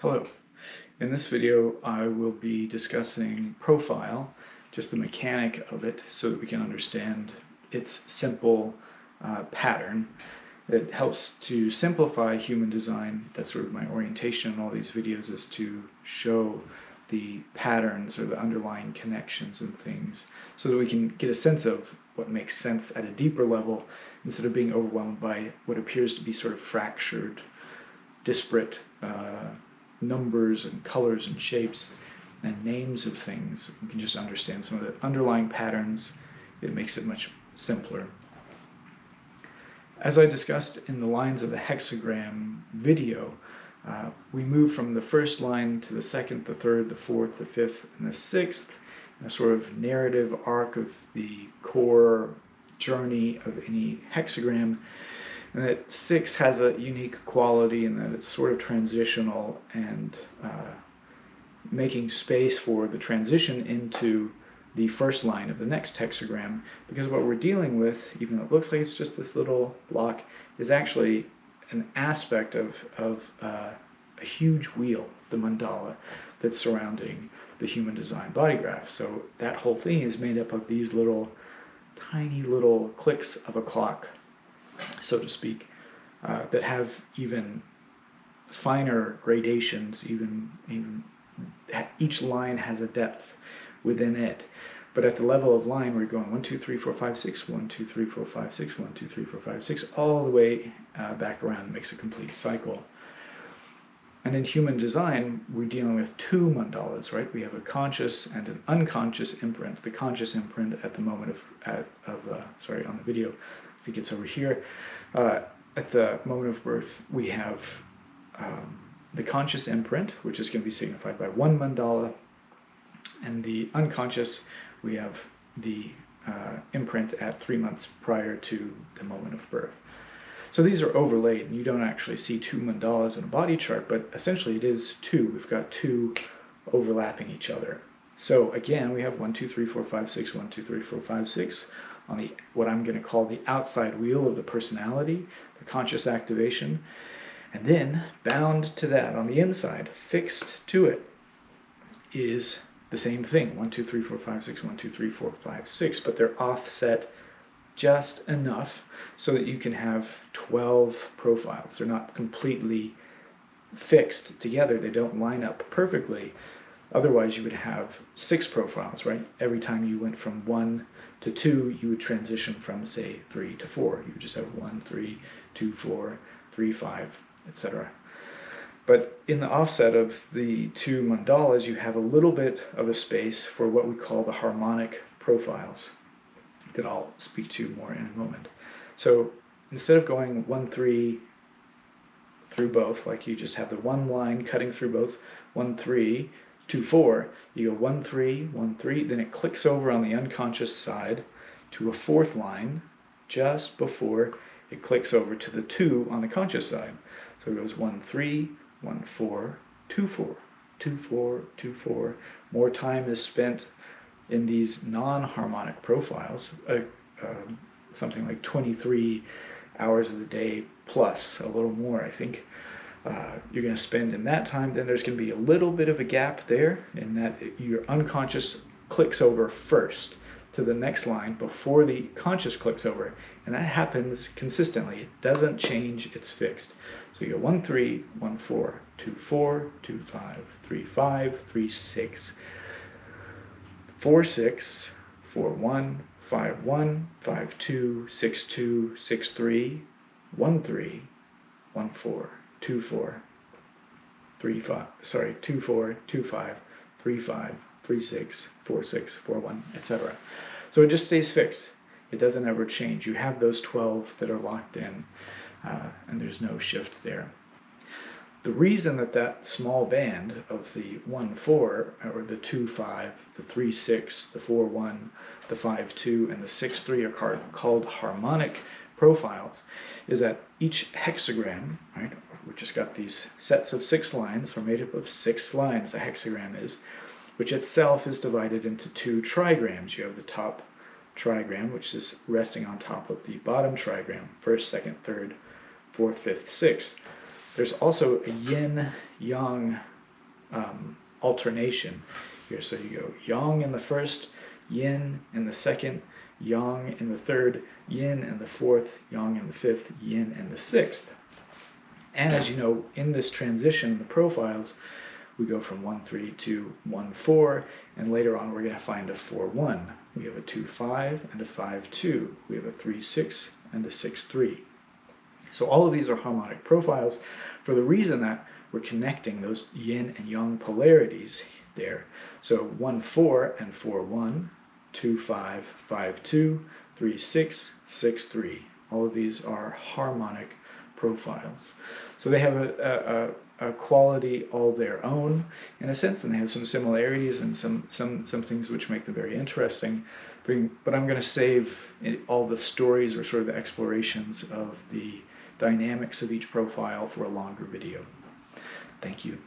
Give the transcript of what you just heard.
Hello. In this video I will be discussing profile, just the mechanic of it, so that we can understand its simple pattern. It helps to simplify human design. That's sort of my orientation in all these videos, is to show the patterns or the underlying connections and things so that we can get a sense of what makes sense at a deeper level instead of being overwhelmed by what appears to be sort of fractured, disparate numbers and colors and shapes and names of things. We can just understand some of the underlying patterns. It makes it much simpler. As I discussed in the lines of the hexagram video, we move from the first line to the second, the third, the fourth, the fifth, and the sixth, in a sort of narrative arc of the core journey of any hexagram. And that 6 has a unique quality in that it's sort of transitional and making space for the transition into the first line of the next hexagram, because what we're dealing with, even though it looks like it's just this little block, is actually an aspect of a huge wheel, the mandala, that's surrounding the human design body graph. So that whole thing is made up of these little, tiny little clicks of a clock, so to speak, that have even finer gradations, even each line has a depth within it. But at the level of line, we're going 1, 2, 3, 4, 5, 6, 1, 2, 3, 4, 5, 6, 1, 2, 3, 4, 5, 6, all the way back around, makes a complete cycle. And in human design, we're dealing with two mandalas, right? We have a conscious and an unconscious imprint. The conscious imprint at the moment sorry, on the video, I think it's over here. At the moment of birth, we have the conscious imprint, which is going to be signified by one mandala, and the unconscious, we have the imprint at 3 months prior to the moment of birth. So these are overlaid, and you don't actually see two mandalas in a body chart, but essentially it is two. We've got two overlapping each other. So again, we have 1, 2, 3, 4, 5, 6, 1, 2, 3, 4, 5, 6 on the what I'm going to call the outside wheel of the personality, the conscious activation. And then bound to that on the inside, fixed to it, is the same thing, 1, 2, 3, 4, 5, 6, 1, 2, 3, 4, 5, 6, but they're offset just enough so that you can have 12 profiles. They're not completely fixed together. They don't line up perfectly. Otherwise, you would have 6 profiles, right? Every time you went from 1 to 2, you would transition from, say, 3 to 4. You would just have 1, 3, 2, 4, 3, 5, etc. But in the offset of the two mandalas, you have a little bit of a space for what we call the harmonic profiles, that I'll speak to more in a moment. So instead of going 1, 3 through both, like you just have the one line cutting through both, 1, 3, 2, 4, you go 1, 3, 1, 3, then it clicks over on the unconscious side to a fourth line just before it clicks over to the 2 on the conscious side. So it goes 1, 3, 1, 4, 2, 4, 2, 4, 2, 4. More time is spent in these non-harmonic profiles, something like 23 hours of the day plus, a little more, I think. You're going to spend in that time. Then there's going to be a little bit of a gap there in that your unconscious clicks over first to the next line before the conscious clicks over, and that happens consistently. It doesn't change, it's fixed. So you go 1, 3, 1, 4, 2, 4, 2, 5, 3, 5, 3, 6, 4, 6, 4, 1, 5, 1, 5, 2, 6, 2, 6, 3, 1, 3, 1, 4, 2, 4, 3, 5, sorry, 2, 4, 2, 5, 3, 5, 3, 6, 4, 6, 4, 1, etc. So it just stays fixed. It doesn't ever change. You have those 12 that are locked in, and there's no shift there. The reason that small band of the 1, 4, or the 2, 5, the 3, 6, the 4, 1, the 5, 2, and the 6, 3 are called harmonic profiles is that each hexagram, right, we've just got these sets of 6 lines, are made up of 6 lines, a hexagram is, which itself is divided into 2 trigrams. You have the top trigram, which is resting on top of the bottom trigram, first, second, third, fourth, fifth, sixth. There's also a yin-yang alternation here. So you go yang in the first, yin in the second, yang in the third, yin in the fourth, yang in the fifth, yin in the sixth. And as you know, in this transition, the profiles, we go from 1-3 to 1-4, and later on we're going to find a 4-1. We have a 2-5 and a 5-2. We have a 3-6 and a 6-3. So all of these are harmonic profiles for the reason that we're connecting those yin and yang polarities there. So 1-4 and 4-1, 2-5, 5-2, 3-6, 6-3. All of these are harmonic profiles. So they have a quality all their own, in a sense, and they have some similarities and some things which make them very interesting. But I'm going to save all the stories or sort of the explorations of the dynamics of each profile for a longer video. Thank you.